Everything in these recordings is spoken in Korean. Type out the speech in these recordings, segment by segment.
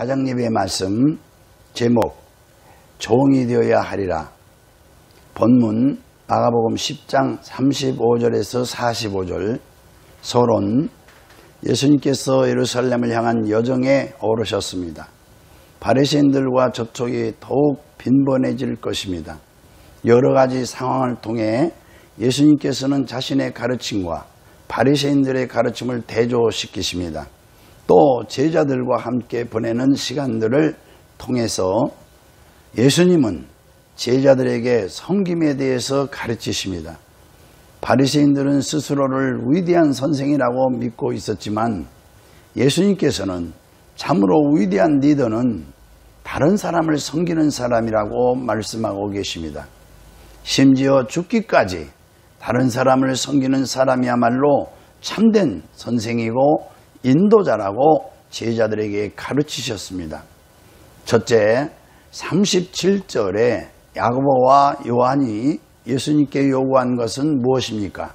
가장예배 말씀 제목 종이 되어야 하리라. 본문 마가복음 10장 35절에서 45절. 서론 예수님께서 예루살렘을 향한 여정에 오르셨습니다. 바리새인들과 접촉이 더욱 빈번해질 것입니다. 여러 가지 상황을 통해 예수님께서는 자신의 가르침과 바리새인들의 가르침을 대조시키십니다. 또 제자들과 함께 보내는 시간들을 통해서 예수님은 제자들에게 섬김에 대해서 가르치십니다. 바리새인들은 스스로를 위대한 선생이라고 믿고 있었지만 예수님께서는 참으로 위대한 리더는 다른 사람을 섬기는 사람이라고 말씀하고 계십니다. 심지어 죽기까지 다른 사람을 섬기는 사람이야말로 참된 선생이고 인도자라고 제자들에게 가르치셨습니다. 첫째, 37절에 야고보와 요한이 예수님께 요구한 것은 무엇입니까?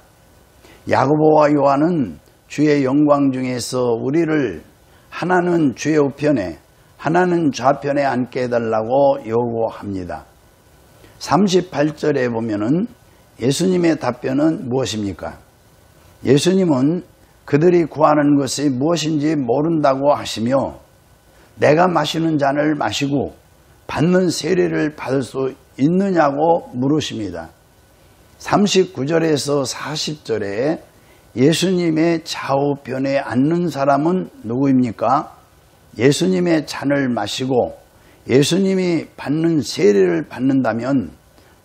야고보와 요한은 주의 영광 중에서 우리를 하나는 주의 우편에 하나는 좌편에 앉게 해달라고 요구합니다. 38절에 보면은 예수님의 답변은 무엇입니까? 예수님은 그들이 구하는 것이 무엇인지 모른다고 하시며 내가 마시는 잔을 마시고 받는 세례를 받을 수 있느냐고 물으십니다. 39절에서 40절에 예수님의 좌우편에 앉는 사람은 누구입니까? 예수님의 잔을 마시고 예수님이 받는 세례를 받는다면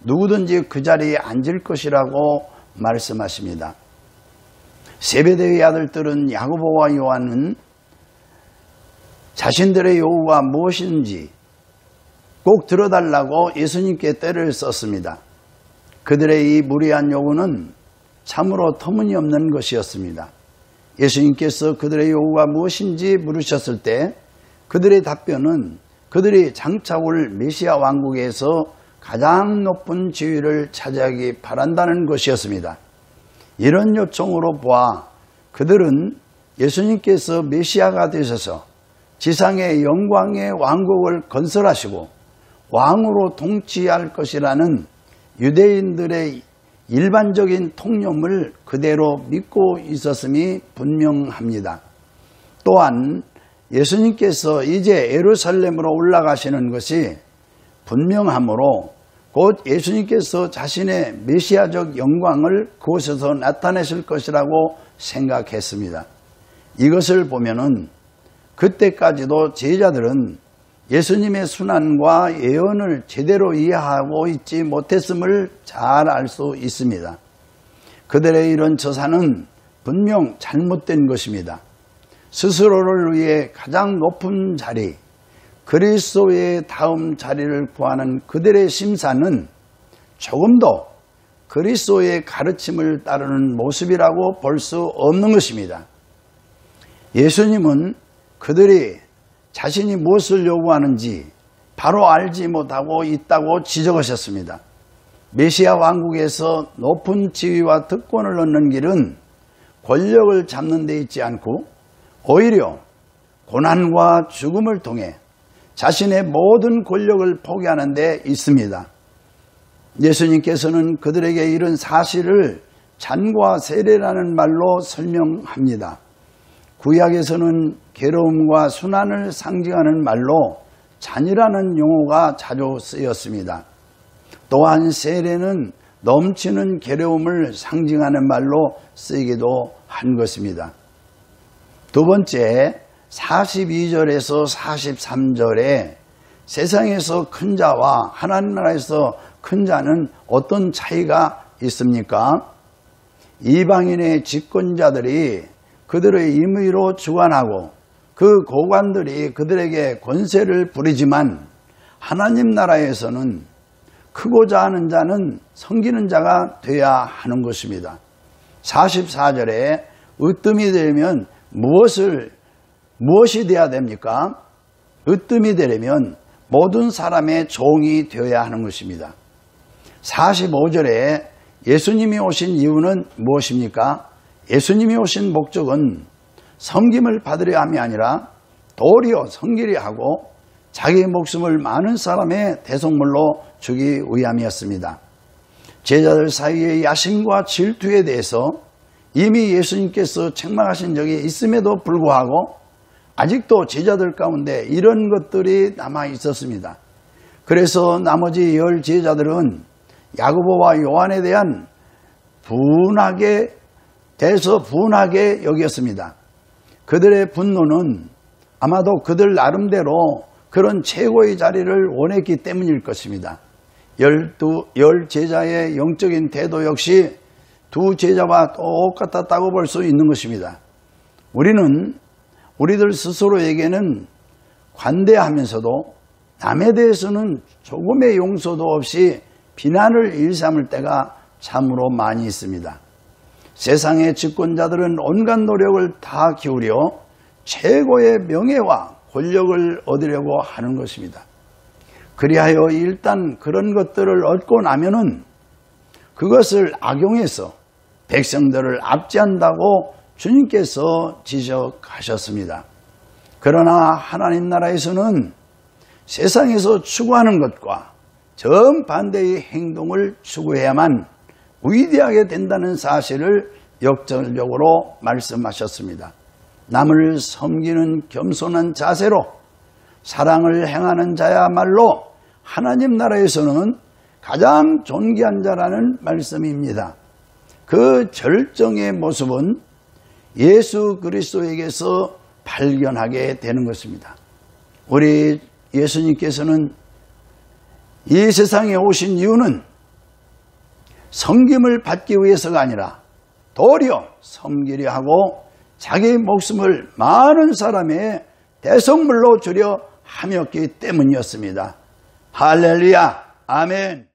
누구든지 그 자리에 앉을 것이라고 말씀하십니다. 세베대의 아들들은 야고보와 요한은 자신들의 요구가 무엇인지 꼭 들어달라고 예수님께 때를 썼습니다. 그들의 이 무리한 요구는 참으로 터무니없는 것이었습니다. 예수님께서 그들의 요구가 무엇인지 물으셨을 때 그들의 답변은 그들이 장차 올 메시아 왕국에서 가장 높은 지위를 차지하기 바란다는 것이었습니다. 이런 요청으로 보아 그들은 예수님께서 메시아가 되셔서 지상의 영광의 왕국을 건설하시고 왕으로 통치할 것이라는 유대인들의 일반적인 통념을 그대로 믿고 있었음이 분명합니다. 또한 예수님께서 이제 예루살렘으로 올라가시는 것이 분명하므로 곧 예수님께서 자신의 메시아적 영광을 그곳에서 나타내실 것이라고 생각했습니다. 이것을 보면은 그때까지도 제자들은 예수님의 순환과 예언을 제대로 이해하고 있지 못했음을 잘 알 수 있습니다. 그들의 이런 처사는 분명 잘못된 것입니다. 스스로를 위해 가장 높은 자리, 그리스도의 다음 자리를 구하는 그들의 심사는 조금도 그리스도의 가르침을 따르는 모습이라고 볼 수 없는 것입니다. 예수님은 그들이 자신이 무엇을 요구하는지 바로 알지 못하고 있다고 지적하셨습니다. 메시아 왕국에서 높은 지위와 특권을 얻는 길은 권력을 잡는 데 있지 않고 오히려 고난과 죽음을 통해 자신의 모든 권력을 포기하는 데 있습니다. 예수님께서는 그들에게 이런 사실을 잔과 세례라는 말로 설명합니다. 구약에서는 괴로움과 순환을 상징하는 말로 잔이라는 용어가 자주 쓰였습니다. 또한 세례는 넘치는 괴로움을 상징하는 말로 쓰이기도 한 것입니다. 두 번째, 42절에서 43절에 세상에서 큰 자와 하나님 나라에서 큰 자는 어떤 차이가 있습니까? 이방인의 집권자들이 그들의 임의로 주관하고 그 고관들이 그들에게 권세를 부리지만 하나님 나라에서는 크고자 하는 자는 섬기는 자가 돼야 하는 것입니다. 44절에 으뜸이 되려면 무엇이 되어야 됩니까? 으뜸이 되려면 모든 사람의 종이 되어야 하는 것입니다. 45절에 예수님이 오신 이유는 무엇입니까? 예수님이 오신 목적은 섬김을 받으려 함이 아니라 도리어 성길이 하고 자기 목숨을 많은 사람의 대속물로 주기 위함이었습니다. 제자들 사이의 야심과 질투에 대해서 이미 예수님께서 책망하신 적이 있음에도 불구하고 아직도 제자들 가운데 이런 것들이 남아 있었습니다. 그래서 나머지 10 제자들은 야고보와 요한에 대한 분하게 여겼습니다. 그들의 분노는 아마도 그들 나름대로 그런 최고의 자리를 원했기 때문일 것입니다. 10 제자의 영적인 태도 역시 2 제자와 똑같았다고 볼 수 있는 것입니다. 우리들 스스로에게는 관대하면서도 남에 대해서는 조금의 용서도 없이 비난을 일삼을 때가 참으로 많이 있습니다. 세상의 집권자들은 온갖 노력을 다 기울여 최고의 명예와 권력을 얻으려고 하는 것입니다. 그리하여 일단 그런 것들을 얻고 나면은 그것을 악용해서 백성들을 압제한다고 주님께서 지적하셨습니다. 그러나 하나님 나라에서는 세상에서 추구하는 것과 정반대의 행동을 추구해야만 위대하게 된다는 사실을 역설적으로 말씀하셨습니다. 남을 섬기는 겸손한 자세로 사랑을 행하는 자야말로 하나님 나라에서는 가장 존귀한 자라는 말씀입니다. 그 절정의 모습은 예수 그리스도에게서 발견하게 되는 것입니다. 우리 예수님께서는 이 세상에 오신 이유는 섬김을 받기 위해서가 아니라 도리어 섬기려 하고 자기 목숨을 많은 사람의 대속물로 주려 함이었기 때문이었습니다. 할렐루야, 아멘.